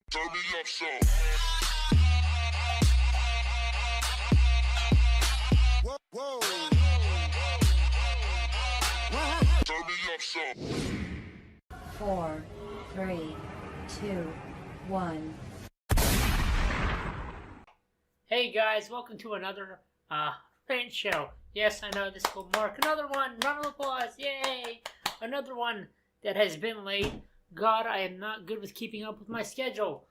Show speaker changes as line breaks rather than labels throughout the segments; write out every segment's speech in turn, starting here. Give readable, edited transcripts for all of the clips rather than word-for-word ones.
Turn me up some. Whoa, whoa. Turn me up some.
4, 3, 2, 1.
Hey guys, welcome to another Rant show. Yes, I know this will mark another one. Round of applause, yay! Another one that has been late. God, I am not good with keeping up with my schedule.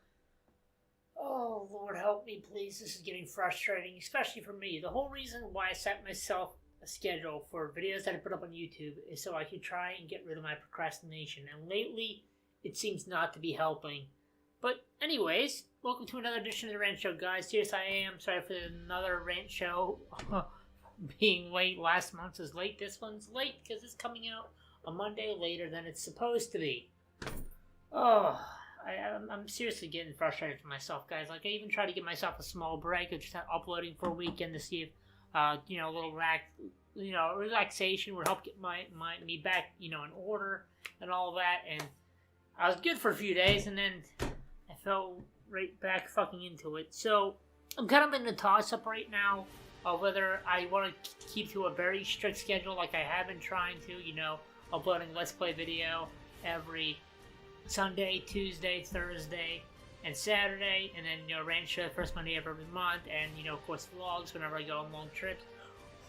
Oh, Lord help me, please. This is getting frustrating, especially for me. The whole reason why I set myself a schedule for videos that I put up on YouTube is so I could try and get rid of my procrastination. And lately, it seems not to be helping. But anyways, welcome to another edition of the Rant Show, guys. Yes, I am. Sorry for another Rant Show being late. Last month was late. This one's late because it's coming out a Monday later than it's supposed to be. Oh, I'm seriously getting frustrated with myself, guys. Like, I even tried to give myself a small break of just uploading for a weekend to see if, a little relaxation would help get me back, in order and all that. And I was good for a few days, and then I fell right back fucking into it. So I'm kind of in the toss-up right now of whether I want to keep to a very strict schedule like I have been trying to, uploading Let's Play video every Sunday, Tuesday, Thursday, and Saturday, and then, Rant Show the first Monday of every month, and, of course, vlogs whenever I go on long trips,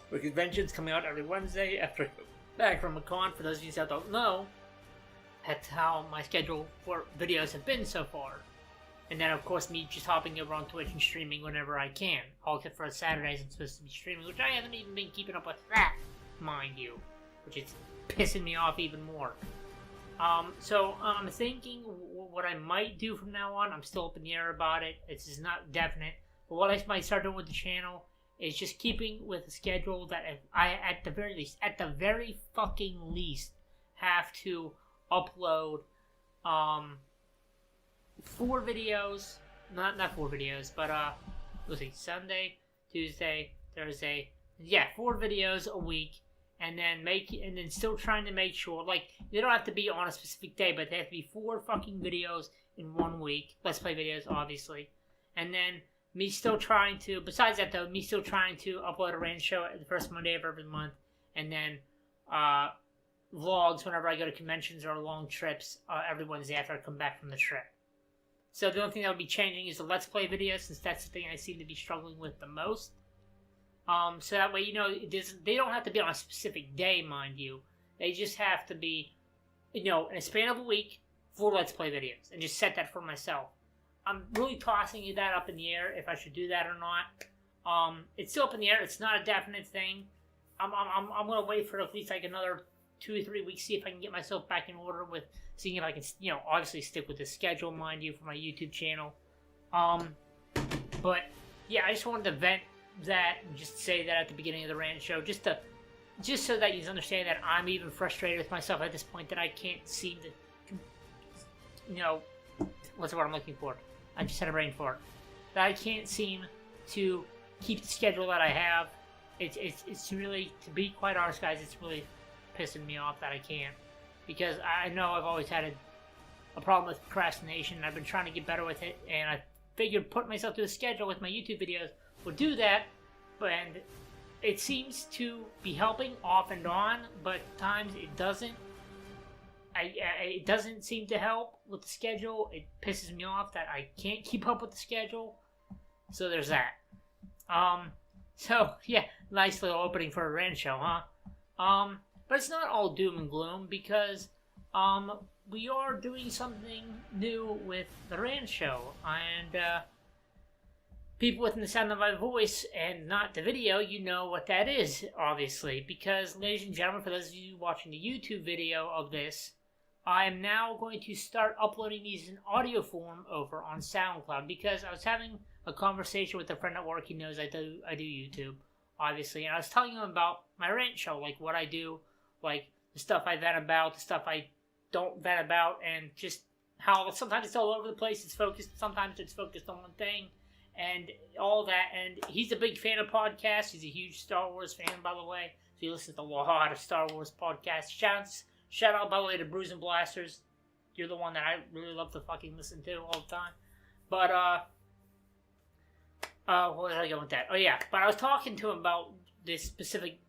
or conventions coming out every Wednesday after I go back from a con. For those of you that don't know, that's how my schedule for videos have been so far. And then, of course, me just hopping over on Twitch and streaming whenever I can, all except for Saturdays I'm supposed to be streaming, which I haven't even been keeping up with that, mind you, which is pissing me off even more. So I'm thinking what I might do from now on. I'm still up in the air about it. It's not definite. But what I might start doing with the channel is just keeping with a schedule that I, at the very fucking least, have to upload 4 videos. Not 4 videos, but let's see, Sunday, Tuesday, Thursday. Yeah, 4 videos a week. And then still trying to make sure, like, they don't have to be on a specific day, but they have to be 4 fucking videos in 1 week. Let's Play videos, obviously. And then me still trying to, besides that though, me still trying to upload a Rant Show the first Monday of every month. And then vlogs whenever I go to conventions or long trips every Wednesday after I come back from the trip. So the only thing that would be changing is the Let's Play videos, since that's the thing I seem to be struggling with the most. So that way, they don't have to be on a specific day, mind you. They just have to be, in a span of a week, 4 Let's Play videos. And just set that for myself. I'm really tossing that up in the air, if I should do that or not. It's still up in the air. It's not a definite thing. I'm going to wait for at least like another 2 or 3 weeks, see if I can get myself back in order with seeing if I can, obviously stick with the schedule, mind you, for my YouTube channel. But, yeah, I just wanted to vent that and just say that at the beginning of the Rant Show, just so that you understand that I'm even frustrated with myself at this point, that I can't seem to, what's the word I'm looking for? I just had a brain fart. That I can't seem to keep the schedule that I have. It's really, to be quite honest, guys, it's really pissing me off that I can't, because I know I've always had a problem with procrastination, and I've been trying to get better with it, and I figured putting myself to a schedule with my YouTube videos would do that, and it seems to be helping off and on, but at times it doesn't. It doesn't seem to help with the schedule. It pisses me off that I can't keep up with the schedule. So there's that. So yeah, nice little opening for a Rant Show, huh? But it's not all doom and gloom, because we are doing something new with the Rant Show, and people within the sound of my voice and not the video, you know what that is, obviously. Because, ladies and gentlemen, for those of you watching the YouTube video of this, I am now going to start uploading these in audio form over on SoundCloud. Because I was having a conversation with a friend at work. He knows I do YouTube, obviously. And I was telling him about my Rant Show, like what I do, like the stuff I vent about, the stuff I don't vent about, and just how sometimes it's all over the place. It's focused, sometimes it's focused on one thing, and all that. And he's a big fan of podcasts. He's a huge Star Wars fan, by the way. So he listens to a lot of Star Wars podcasts. Shout out, by the way, to Brews and Blasters. You're the one that I really love to fucking listen to all the time. But where was I going with that? Oh yeah, but I was talking to him about this specific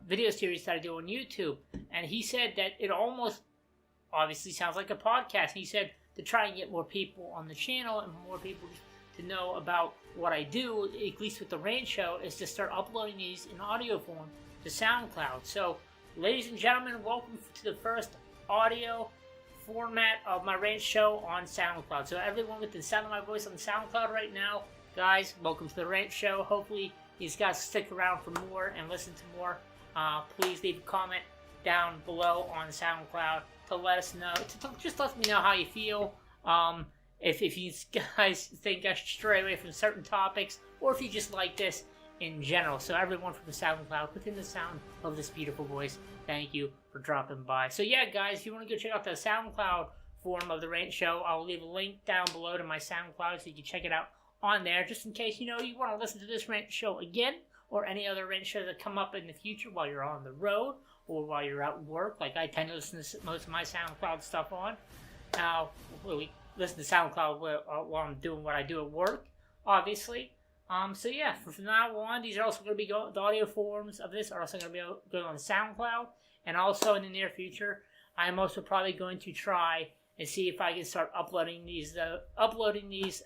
video series that I do on YouTube, and he said that it almost obviously sounds like a podcast. And he said to try and get more people on the channel and more people to know about what I do, at least with the Rant Show, is to start uploading these in audio form to SoundCloud. So, ladies and gentlemen, welcome to the first audio format of my Rant Show on SoundCloud. So everyone with the sound of my voice on SoundCloud right now, guys, welcome to the Rant Show. Hopefully these guys stick around for more and listen to more. Please leave a comment down below on SoundCloud to let us know, just let me know how you feel. If you guys think I should stray away from certain topics, or if you just like this in general. So everyone from the SoundCloud, within the sound of this beautiful voice, thank you for dropping by. So yeah, guys, if you want to go check out the SoundCloud forum of the Rant Show, I'll leave a link down below to my SoundCloud so you can check it out on there, just in case, you want to listen to this Rant Show again, or any other Rant Shows that come up in the future while you're on the road, or while you're at work, like I tend to listen to most of my SoundCloud stuff on. Now, we listen to SoundCloud while I'm doing what I do at work, obviously. So yeah, from now on, these are also going to be the audio forms of this are also going to be going on SoundCloud, and also in the near future, I'm also probably going to try and see if I can start uploading these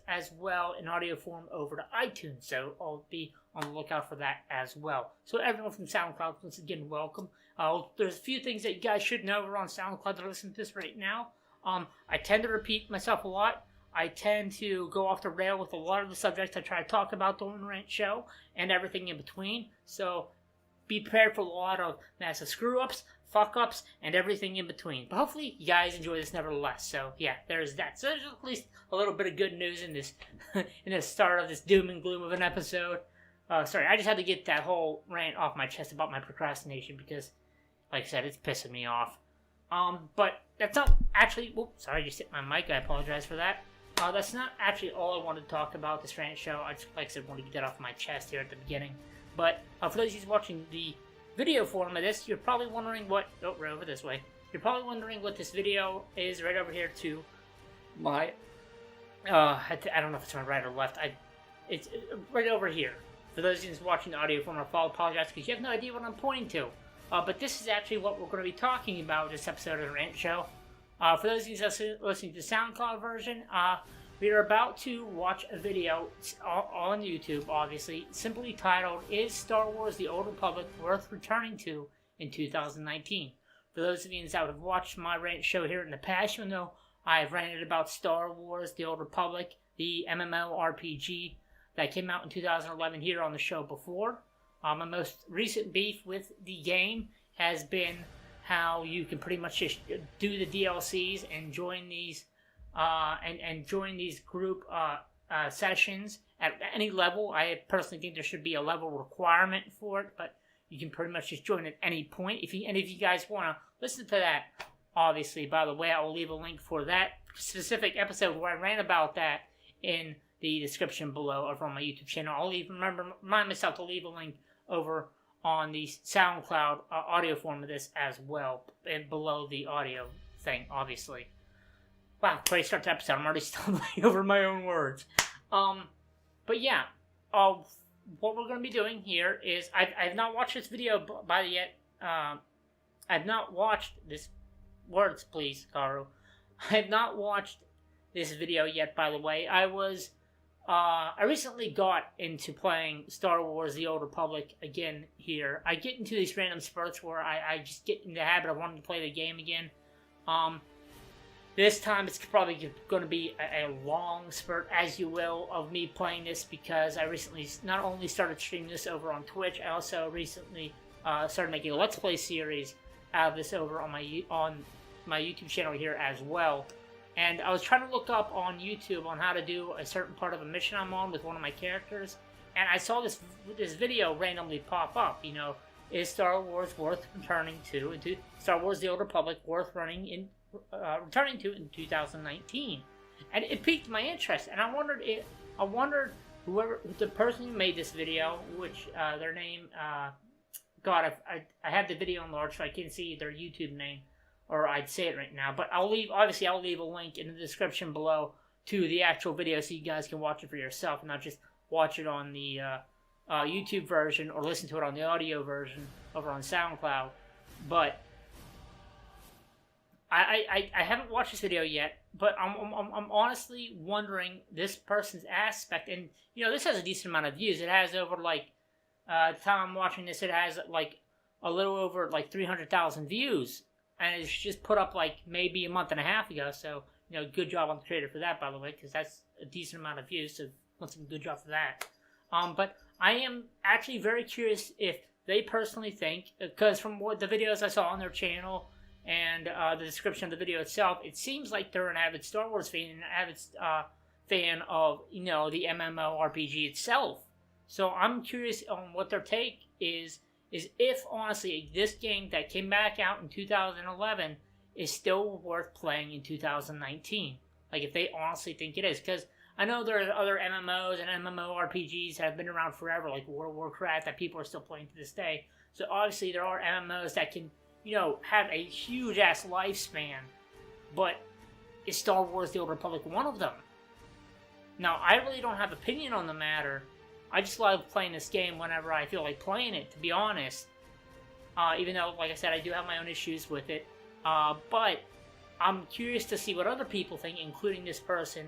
as well in audio form over to iTunes. So I'll be on the lookout for that as well. So everyone from SoundCloud, once again, welcome. There's a few things that you guys should know over on SoundCloud that are listening to this right now. I tend to repeat myself a lot. I tend to go off the rail with a lot of the subjects I try to talk about during the Rant Show and everything in between. So be prepared for a lot of massive screw-ups, fuck-ups, and everything in between. But hopefully you guys enjoy this nevertheless. So yeah, there's that. So there's at least a little bit of good news in this in the start of this doom and gloom of an episode. Sorry, I just had to get that whole rant off my chest about my procrastination because, like I said, it's pissing me off. But that's not actually... Whoops, sorry, I just hit my mic. I apologize for that. That's not actually all I wanted to talk about this Rant Show. I just, like I said, wanted to get that off my chest here at the beginning. But for those of you watching the video form of this, you're probably wondering what... Oh, right over this way. You're probably wondering what this video is right over here to my... I don't know if it's my right or left. It's right over here. For those of you watching the audio form, I'll apologize because you have no idea what I'm pointing to. But this is actually what we're going to be talking about this episode of the Rant Show. For those of you listening to the SoundCloud version, we are about to watch a video on YouTube, obviously, simply titled, Is Star Wars The Old Republic Worth Returning To in 2019? For those of you that have watched my Rant Show here in the past, you'll know I have ranted about Star Wars The Old Republic, the MMORPG that came out in 2011 here on the show before. My most recent beef with the game has been how you can pretty much just do the DLCs and join these join these group sessions at any level. I personally think there should be a level requirement for it, but you can pretty much just join at any point. If you guys want to listen to that, obviously, by the way, I will leave a link for that specific episode where I ran about that in the description below over on my YouTube channel. I'll remind myself to leave a link over on the SoundCloud audio form of this as well, and below the audio thing, obviously. Wow, great start to the episode. I'm already stumbling over my own words. But yeah, what we're going to be doing here is, I've not watched this video yet. I've not watched this, words please, Karu. I have not watched this video yet, by the way. I recently got into playing Star Wars The Old Republic again here. I get into these random spurts where I just get in the habit of wanting to play the game again. This time it's probably going to be a long spurt, as you will, of me playing this because I recently not only started streaming this over on Twitch, I also recently started making a Let's Play series out of this over on my YouTube channel here as well. And I was trying to look up on YouTube on how to do a certain part of a mission I'm on with one of my characters, and I saw this video randomly pop up. Is Star Wars worth returning to? Into Star Wars: The Old Republic worth returning to in 2019? And it piqued my interest, and I wondered whoever the person who made this video, which their name, God, I had the video enlarged so I can't see their YouTube name. Or I'd say it right now, but I'll leave a link in the description below to the actual video so you guys can watch it for yourself and not just watch it on the YouTube version or listen to it on the audio version over on SoundCloud. But I haven't watched this video yet, but I'm honestly wondering this person's aspect. And, you know, this has a decent amount of views. It has over, like, at the time I'm watching this, it has, like, a little over, like, 300,000 views. And it's just put up, like, maybe a month and a half ago. So, you know, good job on the creator for that, by the way, because that's a decent amount of views. So, once again, good job for that. But I am actually very curious if they personally think, because from what the videos I saw on their channel and the description of the video itself, it seems like they're an avid Star Wars fan and an avid fan of, you know, the MMORPG itself. So I'm curious on what their take is if, honestly, this game that came back out in 2011 is still worth playing in 2019. Like, if they honestly think it is. Because I know there are other MMOs and MMORPGs that have been around forever, like World of Warcraft, that people are still playing to this day. So obviously there are MMOs that can, you know, have a huge-ass lifespan. But is Star Wars The Old Republic one of them? Now, I really don't have opinion on the matter. I just love playing this game whenever I feel like playing it, to be honest. Even though, like I said, I do have my own issues with it. But I'm curious to see what other people think, including this person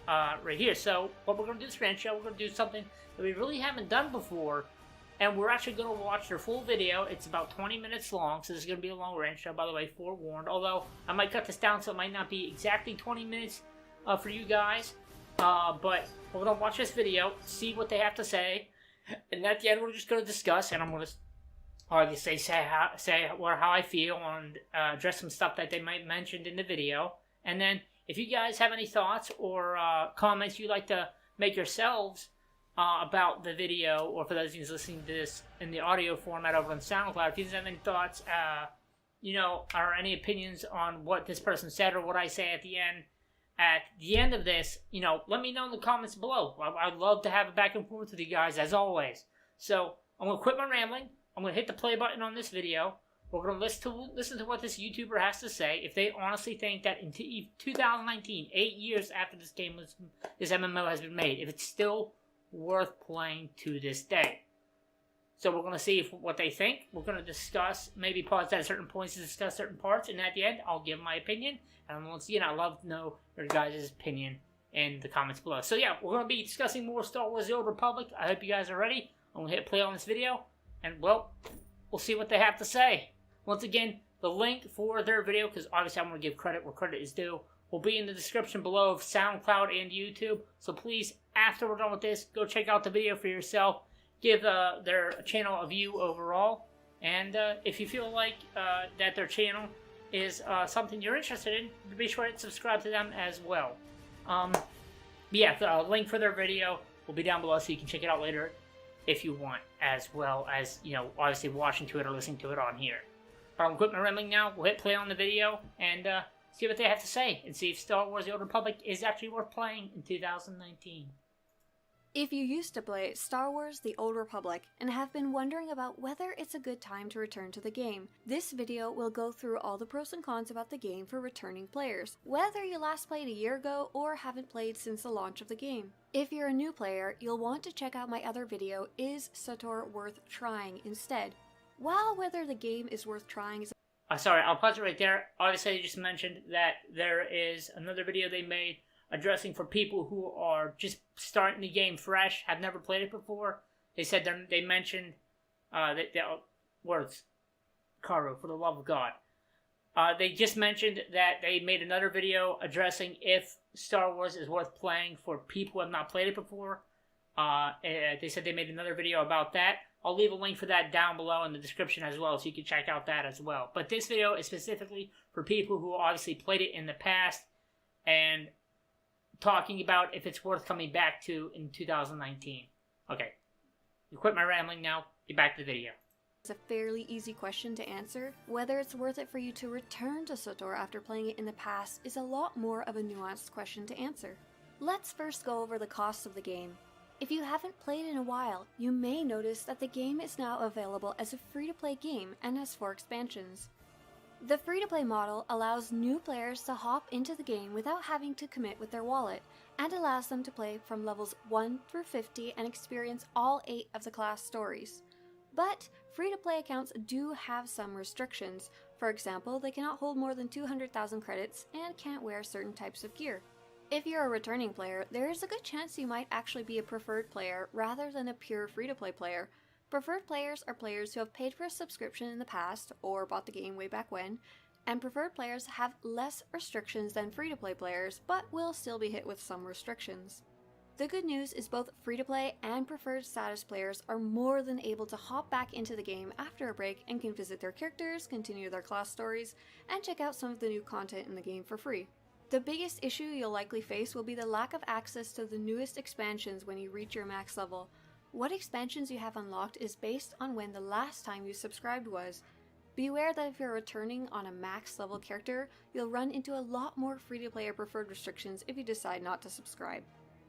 right here. So, what we're going to do this Rant show, we're going to do something that we really haven't done before. And we're actually going to watch their full video. It's about 20 minutes long, so this is going to be a long Rant show, by the way, forewarned. Although, I might cut this down so it might not be exactly 20 minutes for you guys. But we're going to watch this video, see what they have to say. And at the end, we're just going to discuss, and I'm going to obviously say how I feel and address some stuff that they might mentioned in the video. And then, if you guys have any thoughts or comments you'd like to make yourselves about the video, or for those of you listening to this in the audio format over on SoundCloud, if you have any thoughts, you know, or any opinions on what this person said or what I say at the end of this, you know, let me know in the comments below. I'd love to have a back and forth with you guys, as always. So, I'm going to quit my rambling. I'm going to hit the play button on this video. We're going to listen to what this YouTuber has to say. If they honestly think that in 2019, 8 years after this MMO has been made, if it's still worth playing to this day. So we're going to see what they think. We're going to discuss, maybe pause at certain points to discuss certain parts, and at the end, I'll give my opinion. And once again, I'd love to know your guys' opinion in the comments below. So yeah, we're going to be discussing more Star Wars The Old Republic. I hope you guys are ready. I'm going to hit play on this video, and well, we'll see what they have to say. Once again, the link for their video, because obviously I'm going to give credit where credit is due, will be in the description below of SoundCloud and YouTube. So please, after we're done with this, go check out the video for yourself. Give their channel a view overall. And if you feel like that their channel is something you're interested in, be sure to subscribe to them as well. Yeah, the link for their video will be down below so you can check it out later if you want, as well as, you know, obviously watching to it or listening to it on here. But I'm going to quit my rambling now. We'll hit play on the video and see what they have to say, and see if Star Wars The Old Republic is actually worth playing in 2019.
If you used to play Star Wars The Old Republic and have been wondering about whether it's a good time to return to the game, this video will go through all the pros and cons about the game for returning players, whether you last played a year ago or haven't played since the launch of the game. If you're a new player, you'll want to check out my other video, Is SWTOR Worth Trying, instead. While whether the game is worth trying is
sorry, I'll pause it right there. Obviously, I just mentioned that there is another video they made addressing for people who are just starting the game fresh, have never played it before. They said they mentioned words, Caro, for the love of God. They just mentioned that they made another video addressing if Star Wars is worth playing for people who have not played it before. They said they made another video about that. I'll leave a link for that down below in the description as well, so you can check out that as well. But this video is specifically for people who obviously played it in the past and talking about if it's worth coming back to in 2019. Okay, you quit my rambling now. Get back to the video.
It's a fairly easy question to answer. Whether it's worth it for you to return to SWTOR after playing it in the past is a lot more of a nuanced question to answer. Let's first go over the cost of the game. If you haven't played in a while, you may notice that the game is now available as a free-to-play game and has 4 expansions. The free-to-play model allows new players to hop into the game without having to commit with their wallet, and allows them to play from levels 1 through 50 and experience all 8 of the class stories. But free-to-play accounts do have some restrictions. For example, they cannot hold more than 200,000 credits and can't wear certain types of gear. If you're a returning player, there is a good chance you might actually be a preferred player rather than a pure free-to-play player. Preferred players are players who have paid for a subscription in the past or bought the game way back when, and preferred players have less restrictions than free-to-play players, but will still be hit with some restrictions. The good news is both free-to-play and preferred status players are more than able to hop back into the game after a break and can visit their characters, continue their class stories, and check out some of the new content in the game for free. The biggest issue you'll likely face will be the lack of access to the newest expansions when you reach your max level. What expansions you have unlocked is based on when the last time you subscribed was. Beware that if you're returning on a max level character, you'll run into a lot more free-to-play or preferred restrictions if you decide not to subscribe.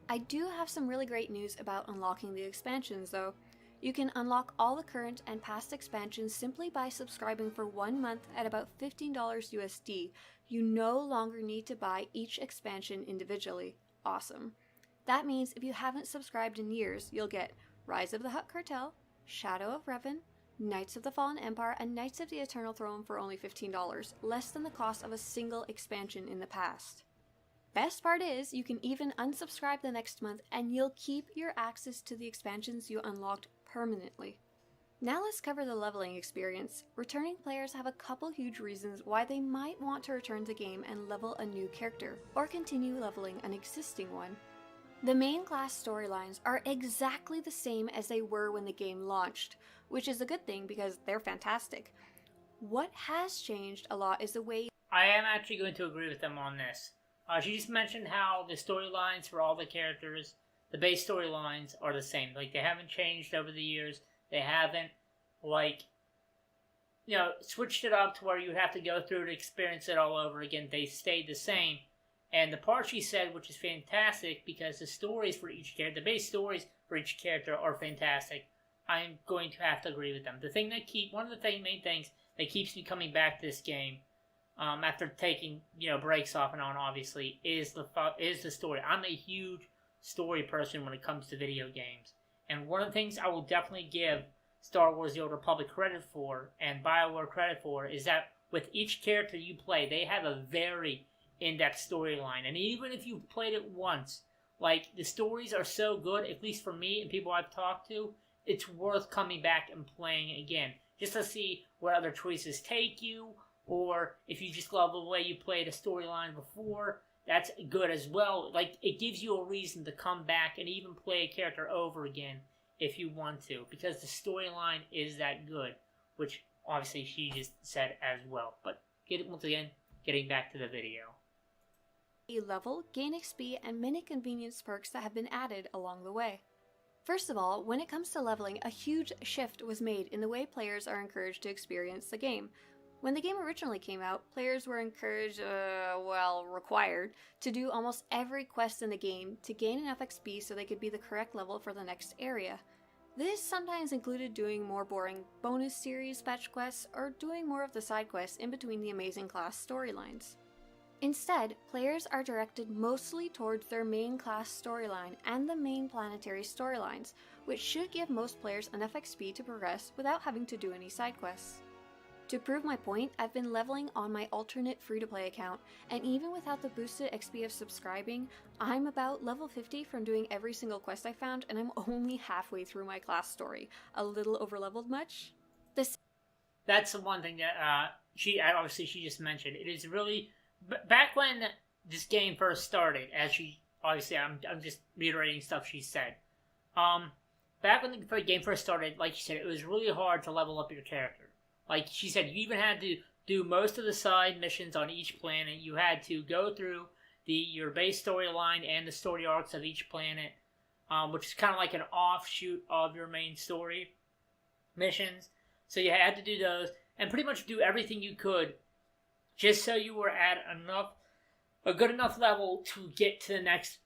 I do have some really great news about unlocking the expansions though. You can unlock all the current and past expansions simply by subscribing for 1 month at about $15 USD. You no longer need to buy each expansion individually. Awesome. That means if you haven't subscribed in years, you'll get Rise of the Hutt Cartel, Shadow of Revan, Knights of the Fallen Empire, and Knights of the Eternal Throne for only $15, less than the cost of a single expansion in the past. Best part is, you can even unsubscribe the next month and you'll keep your access to the expansions you unlocked permanently. Now let's cover the leveling experience. Returning players have a couple huge reasons why they might want to return to the game and level a new character, or continue leveling an existing one. The main class storylines are exactly the same as they were when the game launched, which is a good thing because they're fantastic. What has changed a lot is the way
I am actually going to agree with them on this. She just mentioned how the storylines for all the characters, the base storylines, are the same. Like, they haven't changed over the years. They haven't, switched it up to where you would have to go through to experience it all over again. They stayed the same. And the part she said, which is fantastic, because the stories for each character, the base stories for each character are fantastic. I'm going to have to agree with them. One of the main things that keeps me coming back to this game, after taking breaks off and on, obviously, is the story. I'm a huge story person when it comes to video games, and one of the things I will definitely give Star Wars: The Old Republic credit for, and BioWare credit for, is that with each character you play, they have a very in-depth storyline. And even if you've played it once, the stories are so good, at least for me and people I've talked to, it's worth coming back and playing again, just to see where other choices take you, or if you just love the way you played a storyline before, that's good as well. It gives you a reason to come back and even play a character over again if you want to, because the storyline is that good, which obviously she just said as well. But once again, getting back to the video.
you level, gain XP, and many convenience perks that have been added along the way. First of all, when it comes to leveling, a huge shift was made in the way players are encouraged to experience the game. When the game originally came out, players were encouraged, required, to do almost every quest in the game to gain enough XP so they could be the correct level for the next area. This sometimes included doing more boring bonus series fetch quests or doing more of the side quests in between the amazing class storylines. Instead, players are directed mostly towards their main class storyline and the main planetary storylines, which should give most players enough XP to progress without having to do any side quests. To prove my point, I've been leveling on my alternate free-to-play account, and even without the boosted XP of subscribing, I'm about level 50 from doing every single quest I found, and I'm only halfway through my class story. A little over-leveled much?
That's the one thing that she just mentioned. It is really... Back when this game first started, I'm just reiterating stuff she said. Back when the game first started, like she said, it was really hard to level up your character. Like she said, you even had to do most of the side missions on each planet. You had to go through your base storyline and the story arcs of each planet, which is kind of like an offshoot of your main story missions. So you had to do those and pretty much do everything you could just so you were at a good enough level to get to the next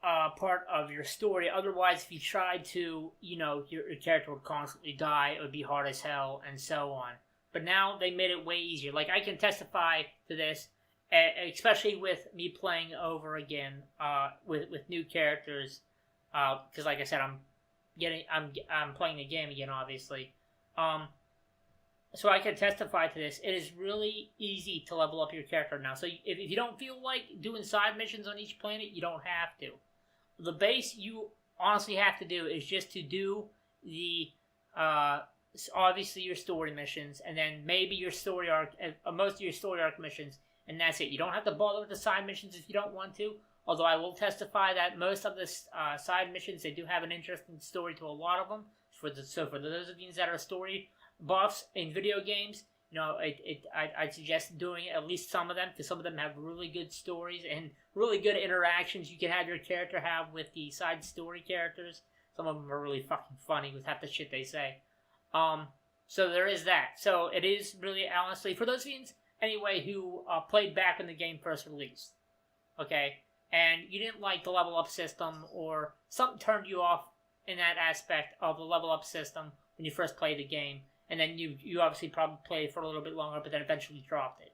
part of your story. Otherwise, if you tried to, your character would constantly die. It would be hard as hell, and so on. but now they made it way easier. Like, I can testify to this, especially with me playing over again with new characters, because like I said, I'm playing the game again, obviously. So I can testify to this. It is really easy to level up your character now. So if you don't feel like doing side missions on each planet, you don't have to. The base you honestly have to do is just to do the obviously your story missions, and then maybe your story arc, most of your story arc missions, and that's it. You don't have to bother with the side missions if you don't want to. Although I will testify that most of the side missions, they do have an interesting story to a lot of them. So for those of you that are story buffs in video games, I'd suggest doing at least some of them, because some of them have really good stories and really good interactions you can have your character have with the side story characters. Some of them are really fucking funny with half the shit they say. So there is that. So it is really, honestly, for those of you anyway who played back when the game first released, okay, and you didn't like the level up system, or something turned you off in that aspect of the level up system when you first played the game, and then you obviously probably played for a little bit longer, but then eventually dropped it.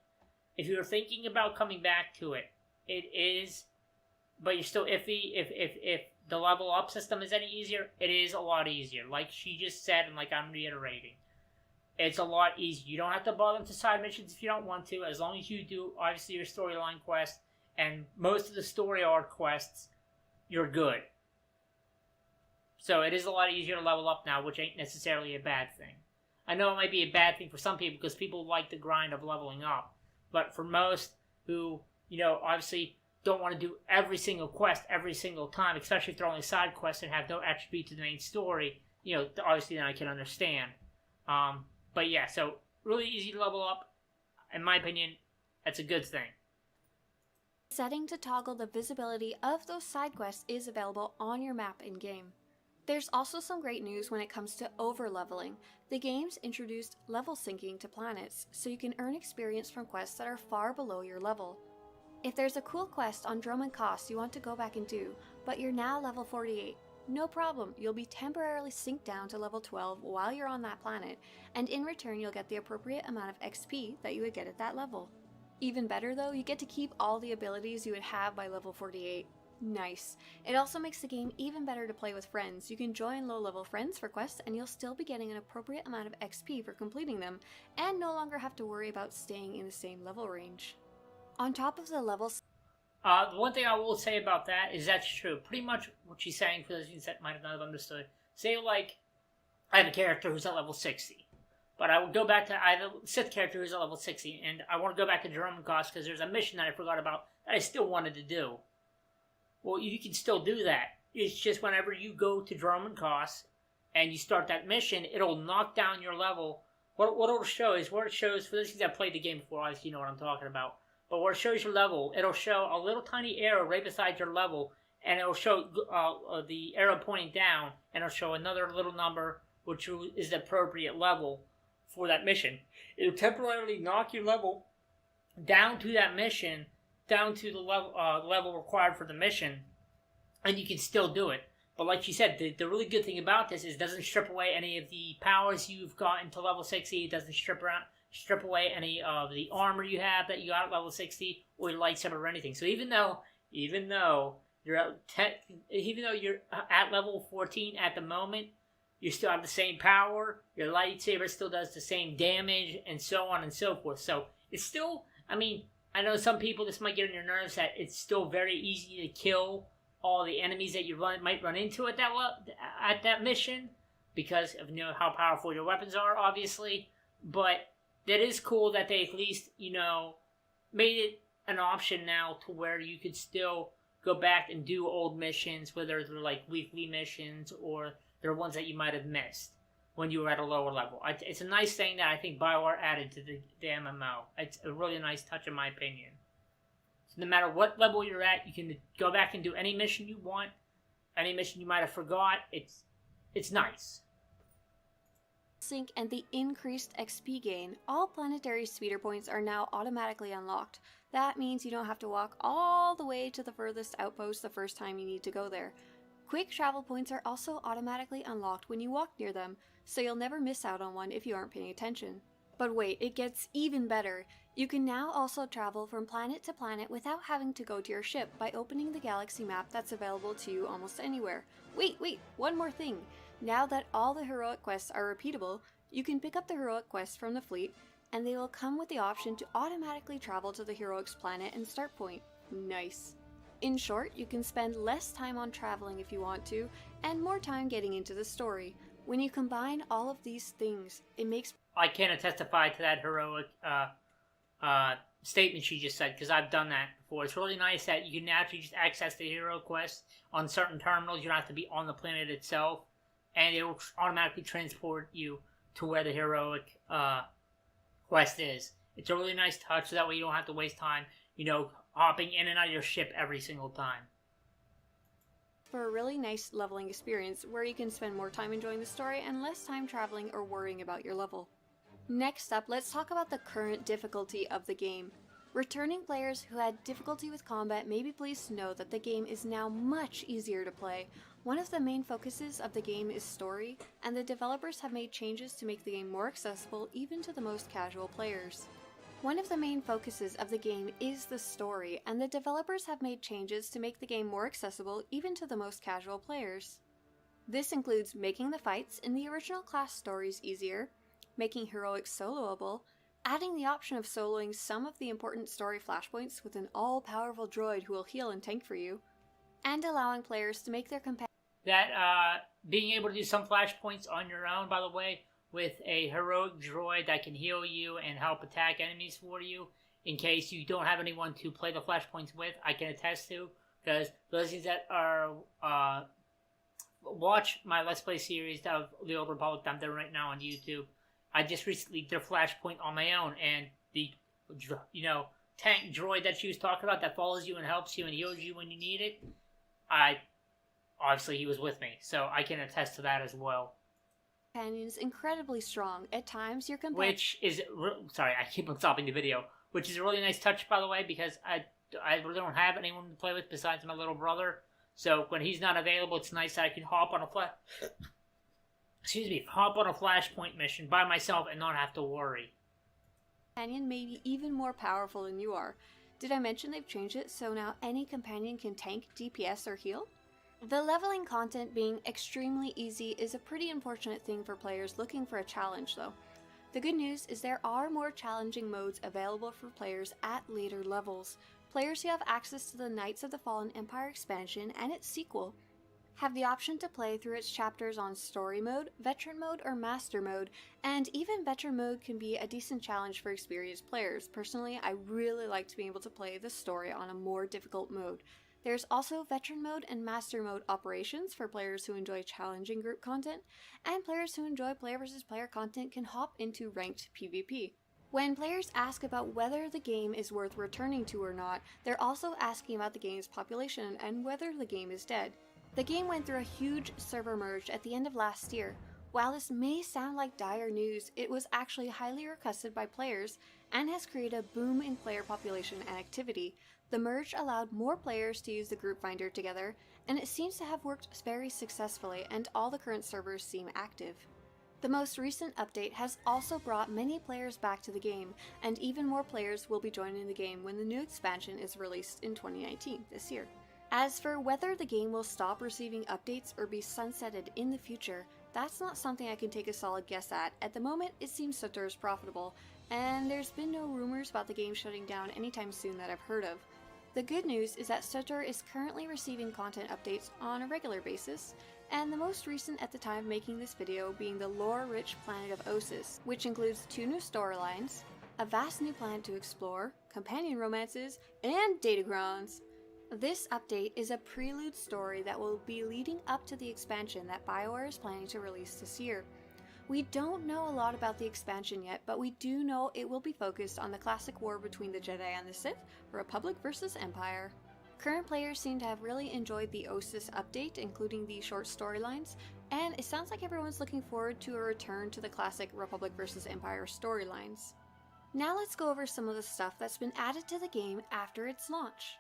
If you're thinking about coming back to it, it is, but you're still iffy if the level up system is any easier, it is a lot easier. Like she just said, and like I'm reiterating, it's a lot easier. You don't have to bother into side missions if you don't want to, as long as you do, obviously, your storyline quest, and most of the story arc quests, you're good. So it is a lot easier to level up now, which ain't necessarily a bad thing. I know it might be a bad thing for some people, because people like the grind of leveling up. But for most who, obviously don't want to do every single quest every single time, especially if they're only side quests and have no attribute to the main story, obviously then I can understand. But yeah, so really easy to level up. In my opinion, that's a good thing.
Setting to toggle the visibility of those side quests is available on your map in-game. There's also some great news when it comes to over-leveling. The game's introduced level syncing to planets, so you can earn experience from quests that are far below your level. If there's a cool quest on Drummond Cost you want to go back and do, but you're now level 48, no problem, you'll be temporarily synced down to level 12 while you're on that planet, and in return you'll get the appropriate amount of XP that you would get at that level. Even better though, you get to keep all the abilities you would have by level 48. Nice. It also makes the game even better to play with friends. You can join low-level friends for quests, and you'll still be getting an appropriate amount of XP for completing them, and no longer have to worry about staying in the same level range. On top of the levels...
the one thing I will say about that is that's true. Pretty much what she's saying, for those of you that might have not understood. Say, like, I have a character who's at level 60. But I will go back to, I have a Sith character who's at level 60, and I want to go back to Drummond Cost because there's a mission that I forgot about that I still wanted to do. Well, you can still do that. It's just whenever you go to Drummond Cost and you start that mission, it'll knock down your level. What it'll show is, where it shows, for those of you that played the game before, obviously you know what I'm talking about. But where it shows your level, it'll show a little tiny arrow right beside your level, and it'll show the arrow pointing down, and it'll show another little number, which is the appropriate level for that mission. It'll temporarily knock your level down to that mission, down to the level required for the mission, and you can still do it. But like she said, the really good thing about this is it doesn't strip away any of the powers you've gotten to level 60. It doesn't strip away any of the armor you have that you got at level 60, or your lightsaber or anything. So even though you're at level 14 at the moment, you still have the same power, your lightsaber still does the same damage, and so on and so forth. So it's still, I know some people, this might get on your nerves, that it's still very easy to kill all the enemies that you might run into at that mission, because of how powerful your weapons are, obviously. But that is cool that they at least, made it an option now to where you could still go back and do old missions, whether they're like weekly missions or they're ones that you might have missed when you were at a lower level. It's a nice thing that I think BioWare added to the MMO. It's a really nice touch in my opinion. So no matter what level you're at, you can go back and do any mission you want, any mission you might have forgot. It's nice.
Sync and the increased XP gain, all planetary speeder points are now automatically unlocked. That means you don't have to walk all the way to the furthest outpost the first time you need to go there. Quick travel points are also automatically unlocked when you walk near them, so you'll never miss out on one if you aren't paying attention. But wait, it gets even better. You can now also travel from planet to planet without having to go to your ship by opening the galaxy map that's available to you almost anywhere. Wait, one more thing. Now that all the heroic quests are repeatable, you can pick up the heroic quests from the fleet, and they will come with the option to automatically travel to the heroics planet and start point. Nice. In short, you can spend less time on traveling if you want to, and more time getting into the story. When you combine all of these things, it makes...
I can't testify to that heroic statement she just said, because I've done that before. It's really nice that you can naturally just access the hero quest on certain terminals. You don't have to be on the planet itself, and it will automatically transport you to where the heroic quest is. It's a really nice touch, so that way you don't have to waste time, hopping in and out of your ship every single time.
For a really nice leveling experience where you can spend more time enjoying the story and less time traveling or worrying about your level. Next up, let's talk about the current difficulty of the game. Returning players who had difficulty with combat may be pleased to know that the game is now much easier to play. One of the main focuses of the game is story, and the developers have made changes to make the game more accessible even to the most casual players. One of the main focuses of the game is the story, and the developers have made changes to make the game more accessible even to the most casual players. This includes making the fights in the original class stories easier, making heroics soloable, adding the option of soloing some of the important story flashpoints with an all-powerful droid who will heal and tank for you, and allowing players to make their companions...
Being able to do some flashpoints on your own, by the way, with a heroic droid that can heal you and help attack enemies for you, in case you don't have anyone to play the flashpoints with, I can attest to, because those things that are, watch my Let's Play series of the Old Republic that I'm doing right now on YouTube. I just recently did a flashpoint on my own, and the, tank droid that she was talking about that follows you and helps you and heals you when you need it, obviously he was with me, so I can attest to that as well.
Companions incredibly strong. At times, your companion...
Which is... Sorry, I keep on stopping the video. Which is a really nice touch, by the way, because I really don't have anyone to play with besides my little brother. So when he's not available, it's nice that I can hop on a hop on a flashpoint mission by myself and not have to worry.
Companion may be even more powerful than you are. Did I mention they've changed it so now any companion can tank, DPS, or heal? The leveling content being extremely easy is a pretty unfortunate thing for players looking for a challenge though. The good news is there are more challenging modes available for players at later levels. Players who have access to the Knights of the Fallen Empire expansion and its sequel have the option to play through its chapters on Story Mode, Veteran Mode, or Master Mode, and even Veteran Mode can be a decent challenge for experienced players. Personally, I really like to be able to play the story on a more difficult mode. There's also Veteran Mode and Master Mode operations for players who enjoy challenging group content, and players who enjoy player versus player content can hop into ranked PvP. When players ask about whether the game is worth returning to or not, they're also asking about the game's population and whether the game is dead. The game went through a huge server merge at the end of last year. While this may sound like dire news, it was actually highly requested by players and has created a boom in player population and activity. The merge allowed more players to use the group finder together, and it seems to have worked very successfully, and all the current servers seem active. The most recent update has also brought many players back to the game, and even more players will be joining the game when the new expansion is released in 2019, this year. As for whether the game will stop receiving updates or be sunsetted in the future, that's not something I can take a solid guess at. At the moment, it seems SWTOR is profitable, and there's been no rumors about the game shutting down anytime soon that I've heard of. The good news is that SWTOR is currently receiving content updates on a regular basis, and the most recent at the time of making this video being the lore-rich planet of Osis, which includes 2 new storylines, a vast new planet to explore, companion romances, and datacrons. This update is a prelude story that will be leading up to the expansion that BioWare is planning to release this year. We don't know a lot about the expansion yet, but we do know it will be focused on the classic war between the Jedi and the Sith, Republic versus Empire. Current players seem to have really enjoyed the Osis update, including the short storylines, and it sounds like everyone's looking forward to a return to the classic Republic versus Empire storylines. Now let's go over some of the stuff that's been added to the game after its launch.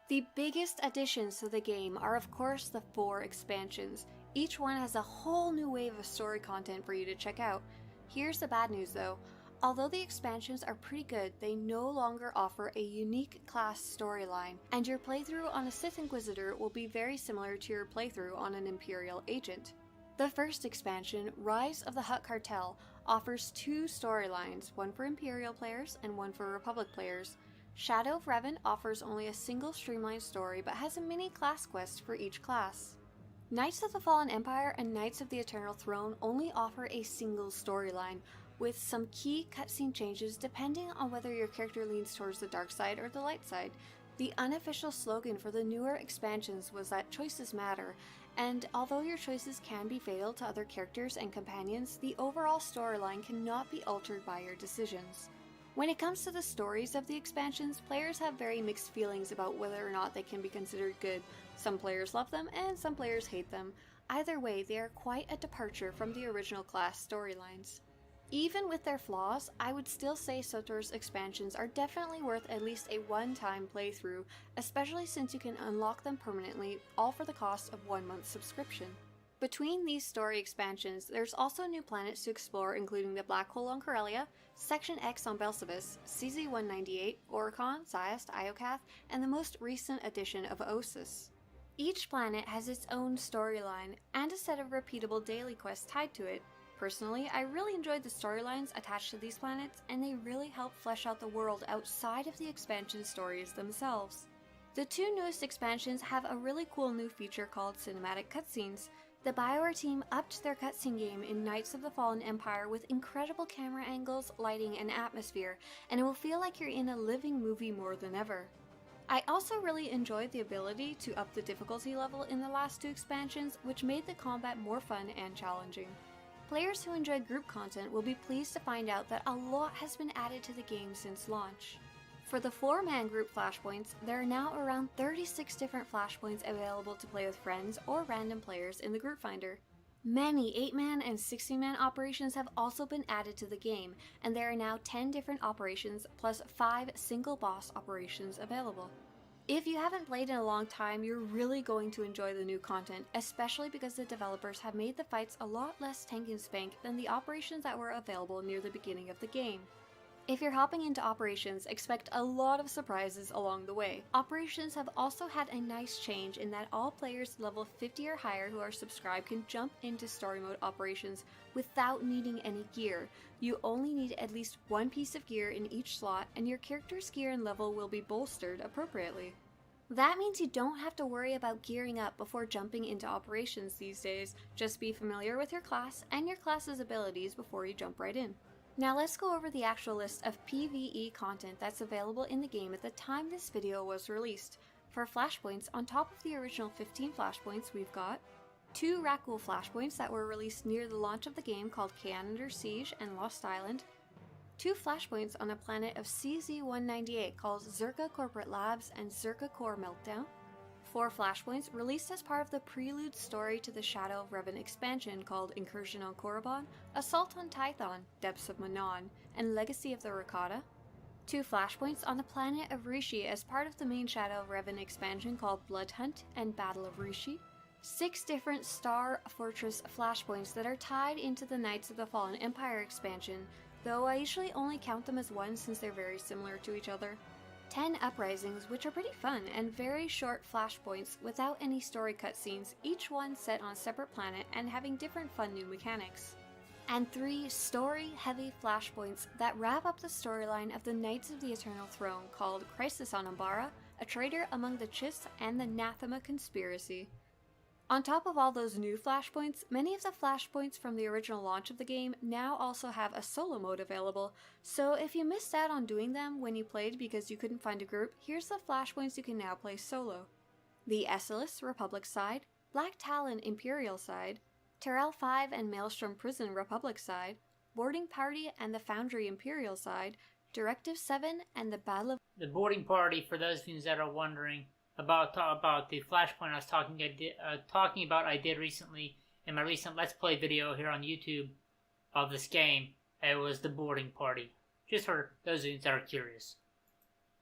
The biggest additions to the game are of course the 4 expansions. Each one has a whole new wave of story content for you to check out. Here's the bad news though. Although the expansions are pretty good, they no longer offer a unique class storyline, and your playthrough on a Sith Inquisitor will be very similar to your playthrough on an Imperial agent. The first expansion, Rise of the Hutt Cartel, offers two storylines, one for Imperial players and one for Republic players. Shadow of Revan offers only a single streamlined story but has a mini class quest for each class. Knights of the Fallen Empire and Knights of the Eternal Throne only offer a single storyline, with some key cutscene changes depending on whether your character leans towards the dark side or the light side. The unofficial slogan for the newer expansions was that choices matter, and although your choices can be fatal to other characters and companions, the overall storyline cannot be altered by your decisions. When it comes to the stories of the expansions, players have very mixed feelings about whether or not they can be considered good. Some players love them and some players hate them. Either way, they are quite a departure from the original class storylines. Even with their flaws, I would still say SWTOR's expansions are definitely worth at least a one-time playthrough, especially since you can unlock them permanently, all for the cost of 1 month's subscription. Between these story expansions, there's also new planets to explore, including the Black Hole on Corellia, Section X on Belsavis, CZ-198, Oricon, Zayast, Iokath, and the most recent addition of Osis. Each planet has its own storyline, and a set of repeatable daily quests tied to it. Personally, I really enjoyed the storylines attached to these planets, and they really help flesh out the world outside of the expansion stories themselves. The two newest expansions have a really cool new feature called Cinematic Cutscenes. The BioWare team upped their cutscene game in Knights of the Fallen Empire with incredible camera angles, lighting, and atmosphere, and it will feel like you're in a living movie more than ever. I also really enjoyed the ability to up the difficulty level in the last two expansions, which made the combat more fun and challenging. Players who enjoy group content will be pleased to find out that a lot has been added to the game since launch. For the 4-man group flashpoints, there are now around 36 different flashpoints available to play with friends or random players in the group finder. Many 8-man and 16-man operations have also been added to the game, and there are now 10 different operations plus 5 single boss operations available. If you haven't played in a long time, you're really going to enjoy the new content, especially because the developers have made the fights a lot less tank and spank than the operations that were available near the beginning of the game. If you're hopping into operations, expect a lot of surprises along the way. Operations have also had a nice change in that all players level 50 or higher who are subscribed can jump into story mode operations without needing any gear. You only need at least one piece of gear in each slot, and your character's gear and level will be bolstered appropriately. That means you don't have to worry about gearing up before jumping into operations these days. Just be familiar with your class and your class's abilities before you jump right in. Now let's go over the actual list of PvE content that's available in the game at the time this video was released. For flashpoints, on top of the original 15 flashpoints, we've got 2 Rakghoul flashpoints that were released near the launch of the game called Kaon Under Siege and Lost Island, 2 flashpoints on a planet of CZ-198 called Zerka Corporate Labs and Zerka Core Meltdown, 4 flashpoints released as part of the prelude story to the Shadow of Revan expansion called Incursion on Korriban, Assault on Tython, Depths of Manon, and Legacy of the Rakata, 2 flashpoints on the planet of Rishi as part of the main Shadow of Revan expansion called Blood Hunt and Battle of Rishi, 6 different Star Fortress flashpoints that are tied into the Knights of the Fallen Empire expansion, though I usually only count them as one since they're very similar to each other, 10 uprisings, which are pretty fun, and very short flashpoints without any story cutscenes, each one set on a separate planet and having different fun new mechanics. And 3 story-heavy flashpoints that wrap up the storyline of the Knights of the Eternal Throne called Crisis on Umbara, A Traitor Among the Chiss, and the Nathema Conspiracy. On top of all those new flashpoints, many of the flashpoints from the original launch of the game now also have a solo mode available, so if you missed out on doing them when you played because you couldn't find a group, here's the flashpoints you can now play solo. The Esselis Republic side, Black Talon Imperial side, Terrell 5 and Maelstrom Prison Republic side, Boarding Party and the Foundry Imperial side, Directive 7 and the Battle of...
The boarding party, for those of you that are wondering about the flashpoint I was talking about, I did recently in my recent Let's Play video here on YouTube of this game. It was the boarding party, just for those of you that are curious.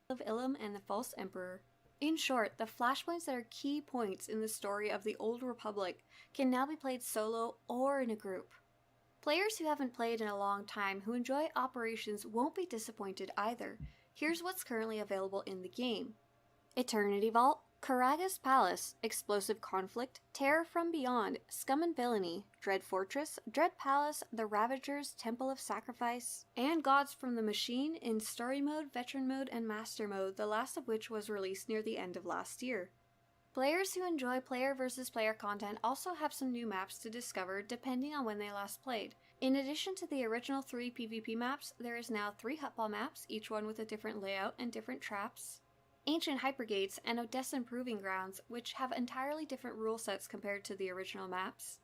Of Ilum and the False Emperor. In short, the flashpoints that are key points in the story of the Old Republic can now be played solo or in a group. Players who haven't played in a long time who enjoy operations won't be disappointed either. Here's what's currently available in the game. Eternity Vault, Karaga's Palace, Explosive Conflict, Terror from Beyond, Scum and Villainy, Dread Fortress, Dread Palace, The Ravagers, Temple of Sacrifice, and Gods from the Machine in Story Mode, Veteran Mode, and Master Mode, the last of which was released near the end of last year. Players who enjoy player versus player content also have some new maps to discover depending on when they last played. In addition to the original 3 PvP maps, there is now 3 Hutball maps, each one with a different layout and different traps, Ancient Hypergates, and Odessan Proving Grounds, which have entirely different rule sets compared to the original maps,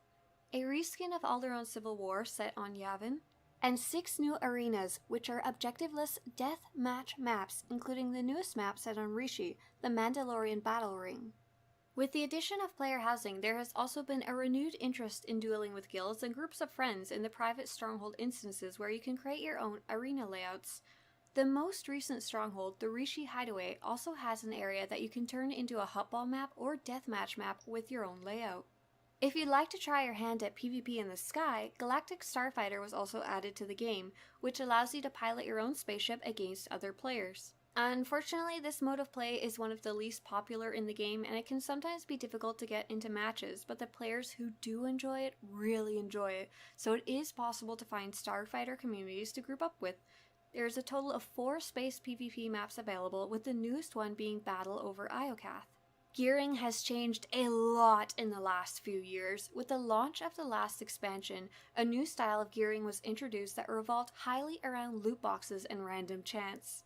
a reskin of Alderaan Civil War set on Yavin, and 6 new arenas, which are objectiveless death match maps, including the newest map set on Rishi, the Mandalorian Battle Ring. With the addition of player housing, there has also been a renewed interest in dueling with guilds and groups of friends in the private stronghold instances where you can create your own arena layouts. The most recent stronghold, the Rishi Hideaway, also has an area that you can turn into a Hutball map or deathmatch map with your own layout. If you'd like to try your hand at PvP in the sky, Galactic Starfighter was also added to the game, which allows you to pilot your own spaceship against other players. Unfortunately, this mode of play is one of the least popular in the game, and it can sometimes be difficult to get into matches, but the players who do enjoy it really enjoy it, so it is possible to find Starfighter communities to group up with. There is a total of 4 space PvP maps available, with the newest one being Battle over Iokath. Gearing has changed a lot in the last few years. With the launch of the last expansion, a new style of gearing was introduced that revolved highly around loot boxes and random chance.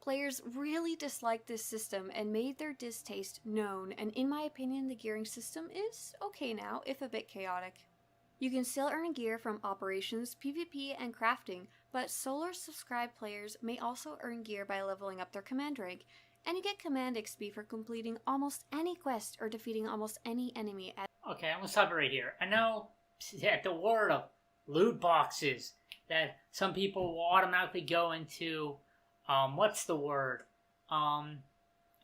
Players really disliked this system and made their distaste known, and in my opinion the gearing system is okay now, if a bit chaotic. You can still earn gear from operations, PvP, and crafting, but Solar subscribed players may also earn gear by leveling up their command rank, and you get command XP for completing almost any quest or defeating almost any enemy at—
Okay, I'm gonna stop it right here. I know that the word of loot boxes, that some people will automatically go into what's the word?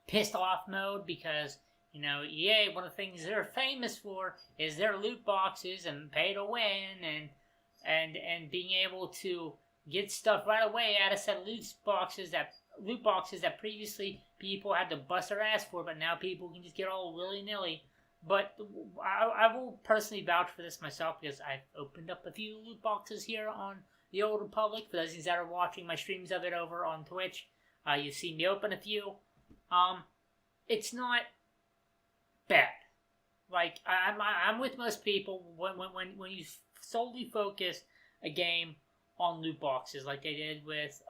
Pissed off mode, because, you know, EA, one of the things they're famous for is their loot boxes and pay to win and being able to get stuff right away out of said loot boxes that previously people had to bust their ass for, but now people can just get all willy-nilly. But I will personally vouch for this myself, because I've opened up a few loot boxes here on the Old Republic. For those of you that are watching my streams of it over on Twitch, you've seen me open a few. It's not bad. Like, I'm with most people when you solely focus a game on loot boxes, like they did with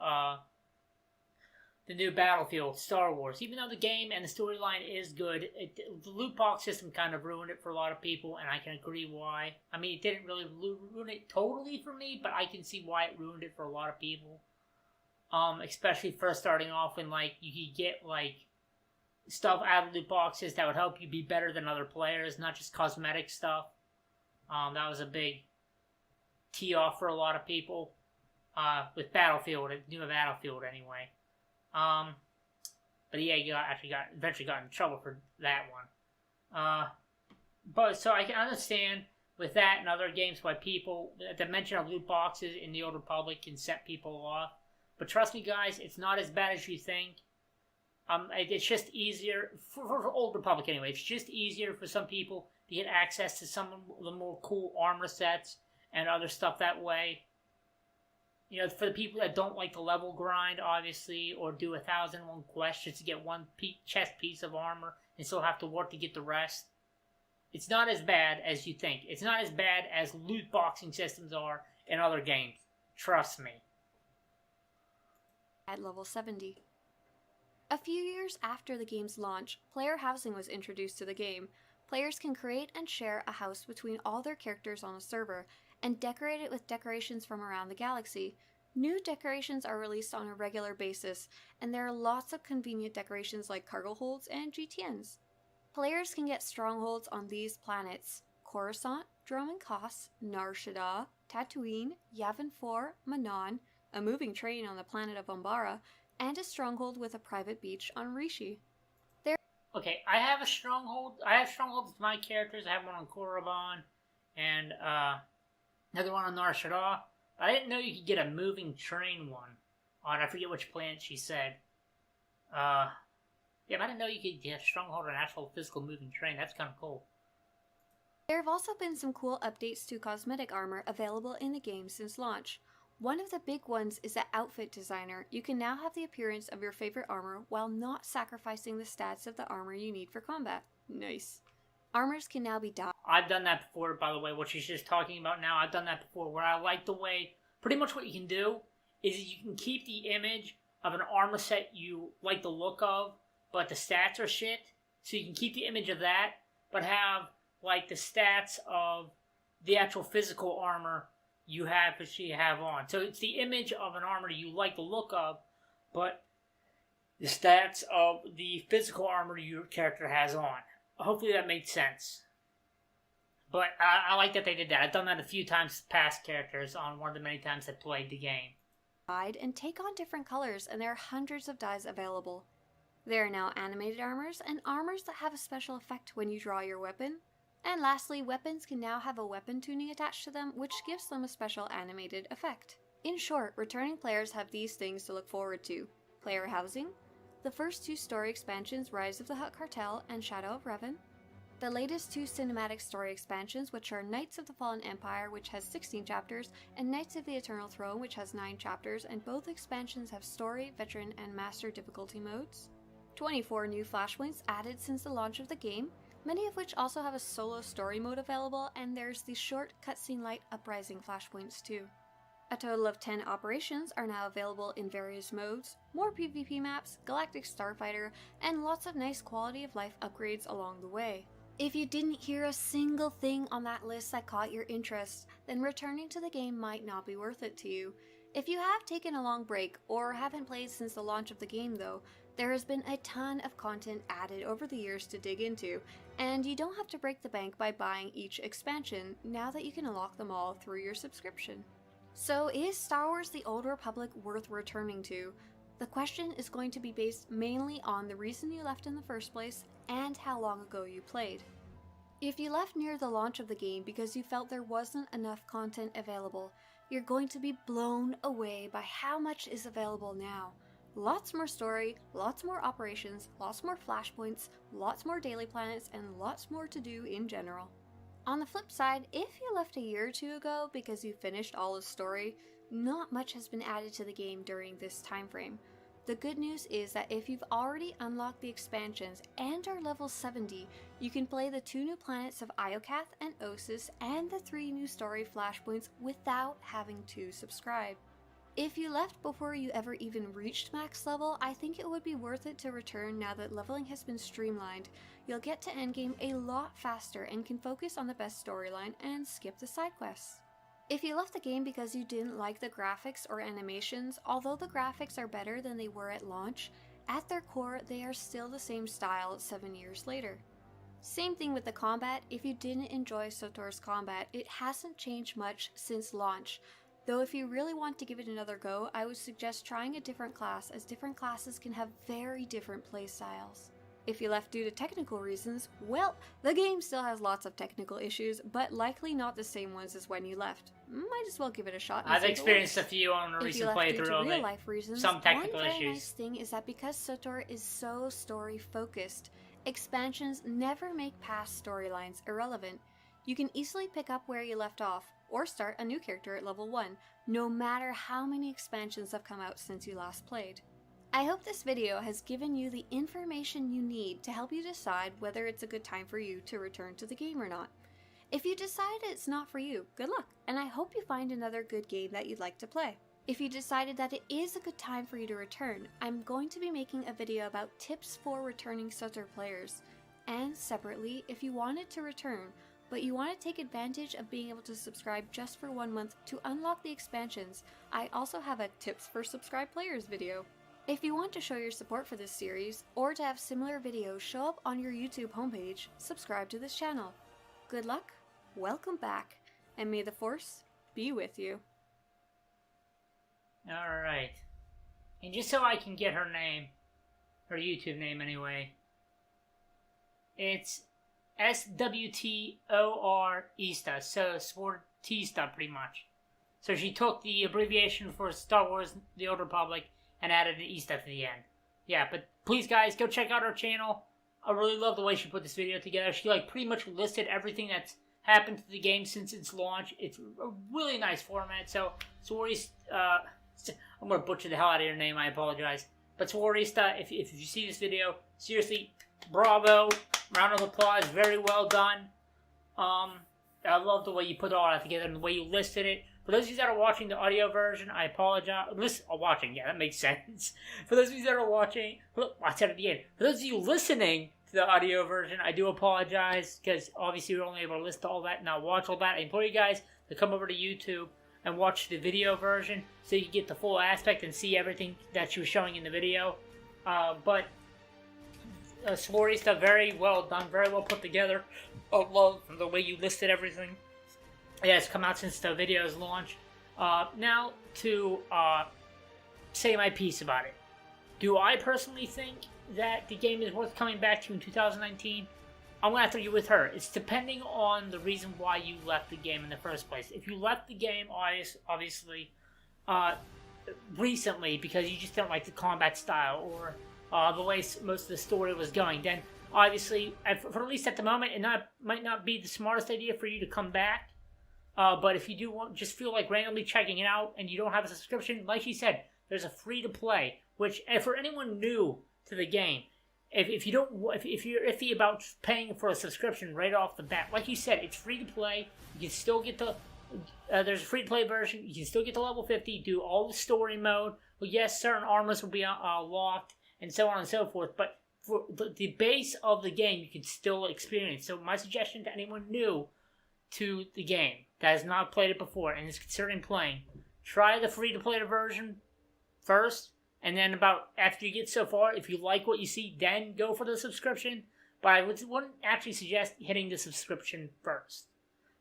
the new Battlefield, Star Wars. Even though the game and the storyline is good, the loot box system kind of ruined it for a lot of people, and I can agree why. I mean, it didn't really ruin it totally for me, but I can see why it ruined it for a lot of people. Especially first starting off when, like, you could get, like, stuff out of loot boxes that would help you be better than other players, not just cosmetic stuff. That was a big tee-off for a lot of people. With Battlefield, new Battlefield anyway. But yeah, eventually got in trouble for that one. But so I can understand with that and other games why people, the mention of loot boxes in the Old Republic can set people off. But trust me, guys, it's not as bad as you think. It's just easier for Old Republic anyway. It's just easier for some people to get access to some of the more cool armor sets and other stuff that way. You know, for the people that don't like the level grind, obviously, or do 1,001 quests just to get one chest piece of armor and still have to work to get the rest, it's not as bad as you think. It's not as bad as loot boxing systems are in other games. Trust me.
at level 70. A few years after the game's launch, player housing was introduced to the game. Players can create and share a house between all their characters on a server, and decorate it with decorations from around the galaxy. New decorations are released on a regular basis, and there are lots of convenient decorations like cargo holds and GTNs. Players can get strongholds on these planets: Coruscant, Dromund Kaas, Nar Shaddaa, Tatooine, Yavin 4, Manon, a moving train on the planet of Umbara, and a stronghold with a private beach on Rishi.
Okay, I have a stronghold. I have strongholds with my characters. I have one on Korriban, and Another one on SWTOR. I didn't know you could get a moving train one on, I forget which planet she said. Yeah, but I didn't know you could get a stronghold or an actual physical moving train. That's kind of cool.
There have also been some cool updates to cosmetic armor available in the game since launch. One of the big ones is that Outfit Designer. You can now have the appearance of your favorite armor while not sacrificing the stats of the armor you need for combat. Nice. Armors can now be dyed.
I've done that before, by the way, what she's just talking about now. I've done that before, where I like the way, pretty much what you can do is you can keep the image of an armor set you like the look of, but the stats are shit. So you can keep the image of that, but have like the stats of the actual physical armor you have on. So it's the image of an armor you like the look of, but the stats of the physical armor your character has on. Hopefully that made sense. But I like that they did that. I've done that a few times with past characters on one of the many times I played the game.
And take on different colors, and there are hundreds of dyes available. There are now animated armors and armors that have a special effect when you draw your weapon. And lastly, weapons can now have a weapon tuning attached to them, which gives them a special animated effect. In short, returning players have these things to look forward to: player housing, the first 2 story expansions, Rise of the Hutt Cartel and Shadow of Revan, the latest 2 cinematic story expansions, which are Knights of the Fallen Empire, which has 16 chapters, and Knights of the Eternal Throne, which has 9 chapters, and both expansions have story, veteran, and master difficulty modes. 24 new flashpoints added since the launch of the game, many of which also have a solo story mode available, and there's the short cutscene light Uprising flashpoints too. A total of 10 operations are now available in various modes, more PvP maps, Galactic Starfighter, and lots of nice quality of life upgrades along the way. If you didn't hear a single thing on that list that caught your interest, then returning to the game might not be worth it to you. If you have taken a long break or haven't played since the launch of the game though, there has been a ton of content added over the years to dig into, and you don't have to break the bank by buying each expansion now that you can unlock them all through your subscription. So is Star Wars: The Old Republic worth returning to? The question is going to be based mainly on the reason you left in the first place and how long ago you played. If you left near the launch of the game because you felt there wasn't enough content available, you're going to be blown away by how much is available now. Lots more story, lots more operations, lots more flashpoints, lots more daily planets, and lots more to do in general. On the flip side, if you left a year or 2 ago because you finished all the story, not much has been added to the game during this time frame. The good news is that if you've already unlocked the expansions and are level 70, you can play the 2 new planets of Iokath and Osis and the 3 new story flashpoints without having to subscribe. If you left before you ever even reached max level, I think it would be worth it to return now that leveling has been streamlined. You'll get to endgame a lot faster and can focus on the best storyline and skip the side quests. If you left the game because you didn't like the graphics or animations, although the graphics are better than they were at launch, at their core they are still the same style 7 years later. Same thing with the combat. If you didn't enjoy SWTOR's combat, it hasn't changed much since launch. Though if you really want to give it another go, I would suggest trying a different class, as different classes can have very different playstyles. If you left due to technical reasons, well, the game still has lots of technical issues, but likely not the same ones as when you left. Might as well give it a shot.
I've experienced a few on a recent playthrough of it.
Real-life reasons,
some technical
one very
issues.
nice thing is that because SWTOR is so story-focused, expansions never make past storylines irrelevant. You can easily pick up where you left off, or start a new character at level 1, no matter how many expansions have come out since you last played. I hope this video has given you the information you need to help you decide whether it's a good time for you to return to the game or not. If you decide it's not for you, good luck, and I hope you find another good game that you'd like to play. If you decided that it is a good time for you to return, I'm going to be making a video about tips for returning SWTOR players. And separately, if you wanted to return, but you want to take advantage of being able to subscribe just for 1 month to unlock the expansions, I also have a Tips for Subscribed Players video. If you want to show your support for this series, or to have similar videos show up on your YouTube homepage, subscribe to this channel. Good luck, welcome back, and may the Force be with you.
Alright. And just so I can get her name, her YouTube name anyway, it's SWTOR Ista, so SWTOR pretty much. So she took the abbreviation for Star Wars The Old Republic and added an E step to the end. Yeah, but please guys, go check out her channel. I really love the way she put this video together. She like pretty much listed everything that's happened to the game since its launch. It's a really nice format. So Swarista, I'm gonna butcher the hell out of your name. I apologize. But Swarista, if you see this video, seriously, bravo, round of applause, very well done. I love the way you put all that together and the way you listed it. For those of you that are watching the audio version, I apologize. Watching, yeah, that makes sense. For those of you that are watching, look, I said it again. For those of you listening to the audio version, I do apologize because obviously we're only able to listen to all that and not watch all that. I implore you guys to come over to YouTube and watch the video version so you can get the full aspect and see everything that she was showing in the video. But Swarista, very well done, very well put together. I love the way you listed everything. Yeah, it's come out since the video's launch. Now to say my piece about it. Do I personally think that the game is worth coming back to in 2019? I'm going to have to agree with her. It's depending on the reason why you left the game in the first place. If you left the game, obviously, recently because you just don't like the combat style or the way most of the story was going, then obviously, for at least at the moment, it might not be the smartest idea for you to come back. But if you do just feel like randomly checking it out and you don't have a subscription, like she said, there's a free-to-play, which for anyone new to the game, if you're iffy about paying for a subscription right off the bat, like you said, it's free-to-play. You can still get there's a free-to-play version. You can still get to level 50, do all the story mode. Well, yes, certain armors will be locked and so on and so forth, but for the base of the game, you can still experience. So my suggestion to anyone new to the game that has not played it before and is considering playing, try the free-to-play version first, and then after you get so far, if you like what you see, then go for the subscription. But I wouldn't actually suggest hitting the subscription first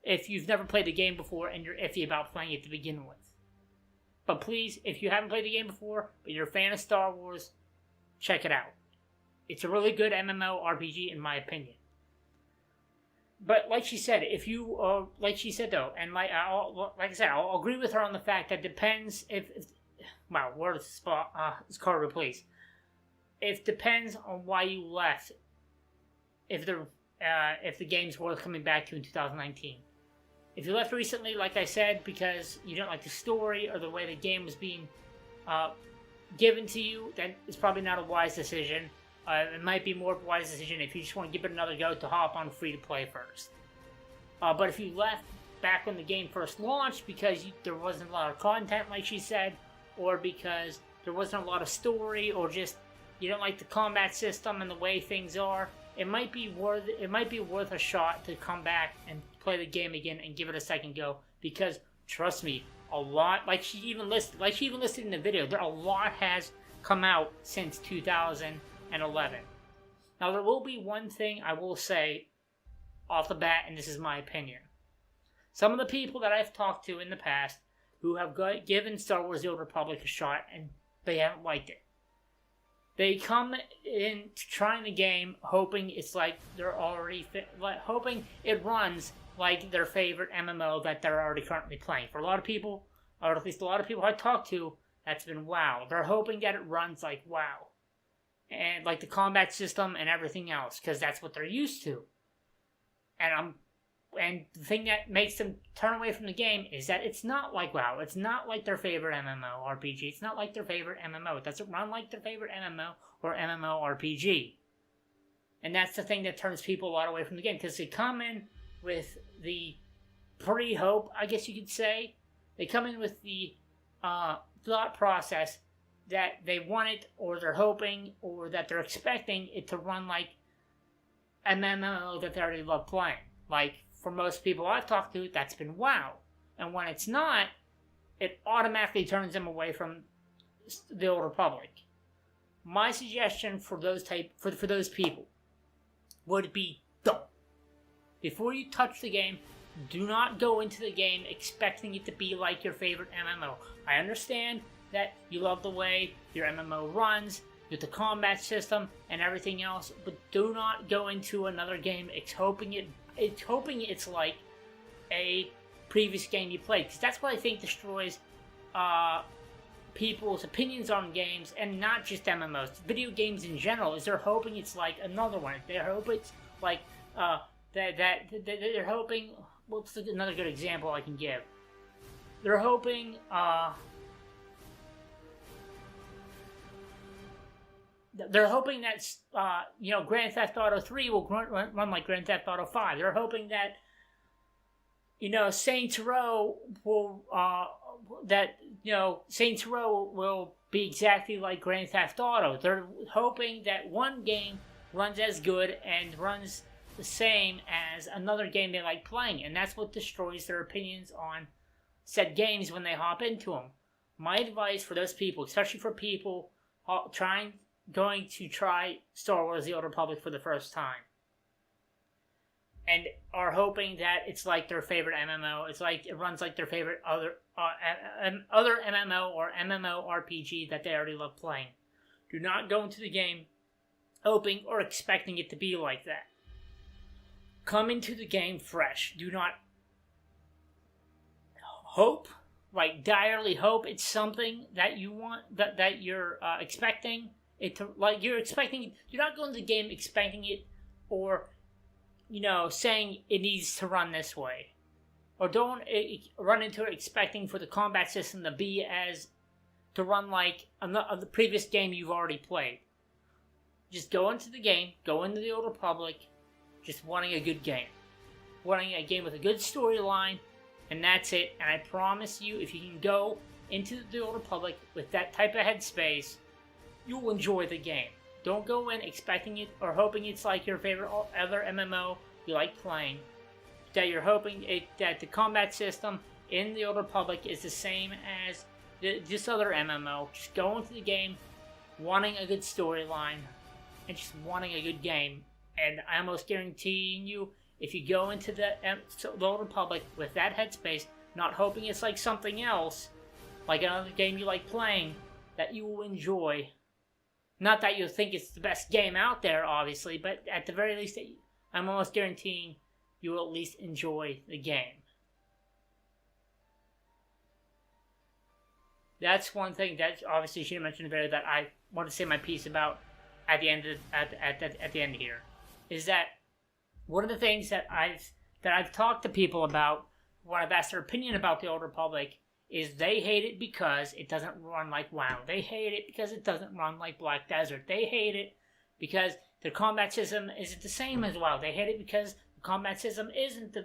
if you've never played the game before and you're iffy about playing it to begin with. But please, if you haven't played the game before, but you're a fan of Star Wars, check it out. It's a really good MMORPG in my opinion. But like she said, and like I said, I'll agree with her on the fact that depends wow, where's the spot? Carter, please. It depends on why you left. If the game's worth coming back to in 2019. If you left recently, like I said, because you didn't like the story or the way the game was being given to you, then it's probably not a wise decision. It might be more of a wise decision if you just want to give it another go to hop on free-to-play first. But if you left back when the game first launched because there wasn't a lot of content, like she said, or because there wasn't a lot of story, or just you don't like the combat system and the way things are, it might be worth a shot to come back and play the game again and give it a second go. Because trust me, a lot, like she even listed in the video, a lot has come out since 2011. Now there will be one thing I will say off the bat, and this is my opinion. Some of the people that I've talked to in the past who have given Star Wars The Old Republic a shot and they haven't liked it. They come in trying the game hoping it's like they're already hoping it runs like their favorite MMO that they're already currently playing. For a lot of people, or at least a lot of people I talk to, that's been WoW. They're hoping that it runs like WoW. And like the combat system and everything else, because that's what they're used to. And the thing that makes them turn away from the game is that it's not like WoW. It's not like their favorite MMORPG. It's not like their favorite MMO. It doesn't run like their favorite MMO or MMORPG. And that's the thing that turns people a lot away from the game, because they come in with the pre-hope, I guess you could say. They come in with the thought process that they want it, or they're hoping, or that they're expecting it to run like MMO that they already love playing. Like, for most people I've talked to, that's been WoW. And when it's not, it automatically turns them away from the Old Republic. My suggestion for those people would be don't. Before you touch the game, do not go into the game expecting it to be like your favorite MMO. I understand that you love the way your MMO runs, with the combat system and everything else, but do not go into another game hoping it's like a previous game you played, because that's what I think destroys people's opinions on games, and not just MMOs, video games in general, is they're hoping it's like another one. They hope it's like they're hoping. What's another good example I can give? They're hoping that Grand Theft Auto 3 will run like Grand Theft Auto 5. They're hoping that Saints Row will Saints Row will be exactly like Grand Theft Auto. They're hoping that one game runs as good and runs the same as another game they like playing, and that's what destroys their opinions on said games when they hop into them. My advice for those people, especially for people going to try Star Wars: The Old Republic for the first time, and are hoping that it's like their favorite MMO, it runs like their favorite other MMO or MMORPG that they already love playing. Do not go into the game hoping or expecting it to be like that. Come into the game fresh. Do not hope, direly hope it's something that you want, that you're expecting it to, you're expecting. Do not go into the game expecting it, or saying it needs to run this way. Or don't run into it expecting for the combat system to run like the previous game you've already played. Just go into the game, go into the Old Republic, just wanting a good game. Wanting a game with a good storyline, and that's it. And I promise you, if you can go into the Old Republic with that type of headspace, you'll enjoy the game. Don't go in expecting it or hoping it's like your favorite other MMO you like playing. That you're hoping that the combat system in the Old Republic is the same as this other MMO. Just go into the game wanting a good storyline and just wanting a good game. And I'm almost guaranteeing you, if you go into the Old Republic with that headspace, not hoping it's like something else, like another game you like playing, that you will enjoy. Not that you'll think it's the best game out there, obviously, but at the very least, I'm almost guaranteeing you will at least enjoy the game. That's one thing that obviously should have mentioned in the video that I want to say my piece about at the end here, is that one of the things that I've talked to people about when I've asked their opinion about the Old Republic is they hate it because it doesn't run like WoW. They hate it because it doesn't run like Black Desert. They hate it because the combat system isn't the same as WoW. They hate it because the combat system isn't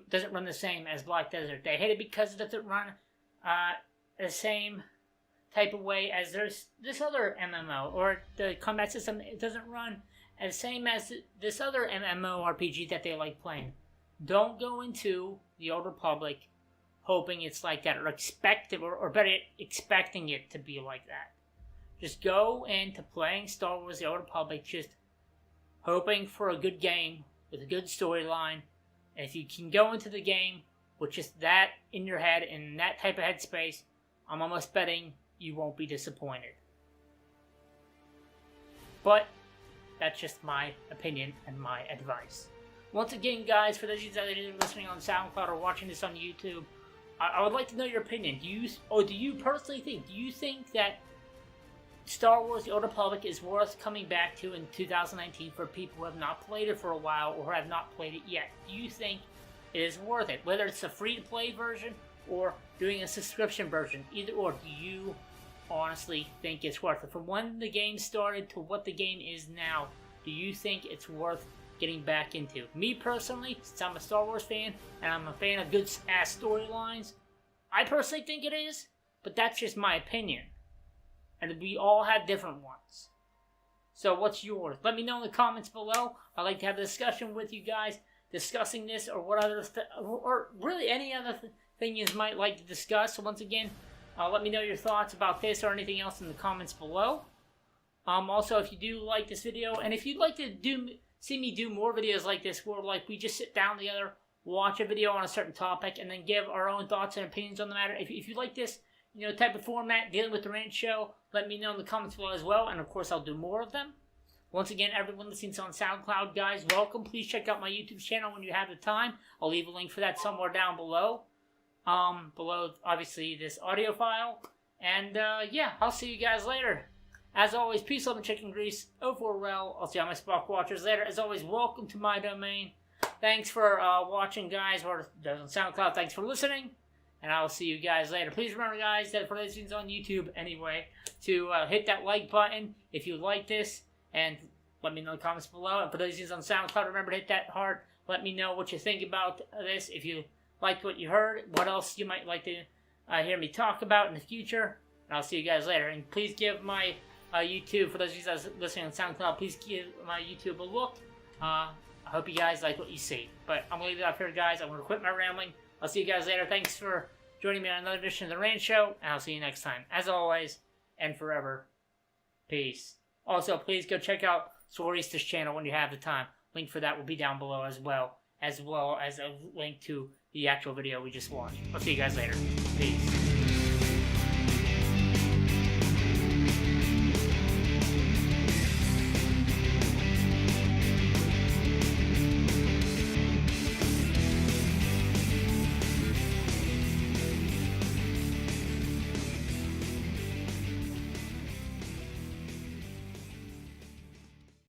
doesn't run the same as Black Desert. They hate it because it doesn't run the same type of way as there's this other MMO, or the combat system doesn't run as same as this other MMORPG that they like playing. Don't go into the Old Republic hoping it's like that, or expecting it to be like that. Just go into playing Star Wars: The Old Republic just hoping for a good game with a good storyline. And if you can go into the game with just that in your head, in that type of headspace, I'm almost betting you won't be disappointed. But that's just my opinion and my advice. Once again, guys, for those of you that are listening on SoundCloud or watching this on YouTube, I would like to know your opinion. Do you personally think that Star Wars: The Old Republic is worth coming back to in 2019 for people who have not played it for a while or have not played it yet? Do you think it is worth it? Whether it's a free-to-play version or doing a subscription version, either or, do you honestly think it's worth it? From when the game started to what the game is now, do you think it's worth getting back into? Me personally, since I'm a Star Wars fan and I'm a fan of good-ass storylines, I personally think it is, but that's just my opinion. And we all have different ones. So what's yours? Let me know in the comments below. I'd like to have a discussion with you guys discussing this, or what other or really any other thing you might like to discuss. So once again, let me know your thoughts about this or anything else in the comments below. Also, if you do like this video, and if you'd like to see me do more videos like this, where we just sit down together, watch a video on a certain topic, and then give our own thoughts and opinions on the matter. If you like this type of format, dealing with the Rant show, let me know in the comments below as well, and of course I'll do more of them. Once again, everyone listening on SoundCloud, guys, welcome. Please check out my YouTube channel when you have the time. I'll leave a link for that somewhere down below. Below, obviously, this audio file. And, yeah, I'll see you guys later. As always, peace, love, and chicken grease. Over well. I'll see all my Spark Watchers later. As always, welcome to my domain. Thanks for watching, guys, or those on SoundCloud. Thanks for listening. And I'll see you guys later. Please remember, guys, that for those things on YouTube, anyway, to hit that like button if you like this. And let me know in the comments below. And for those things on SoundCloud, remember to hit that heart. Let me know what you think about this. If you liked what you heard, what else you might like to hear me talk about in the future. And I'll see you guys later. And please give my YouTube, for those of you guys listening on SoundCloud, please give my YouTube a look. I hope you guys like what you see. But I'm going to leave it off here, guys. I'm going to quit my rambling. I'll see you guys later. Thanks for joining me on another edition of the Rant Show. And I'll see you next time. As always, and forever, peace. Also, please go check out SWTOR's channel when you have the time. Link for that will be down below as well as a link to the actual video we just watched. I'll see you guys later. Peace.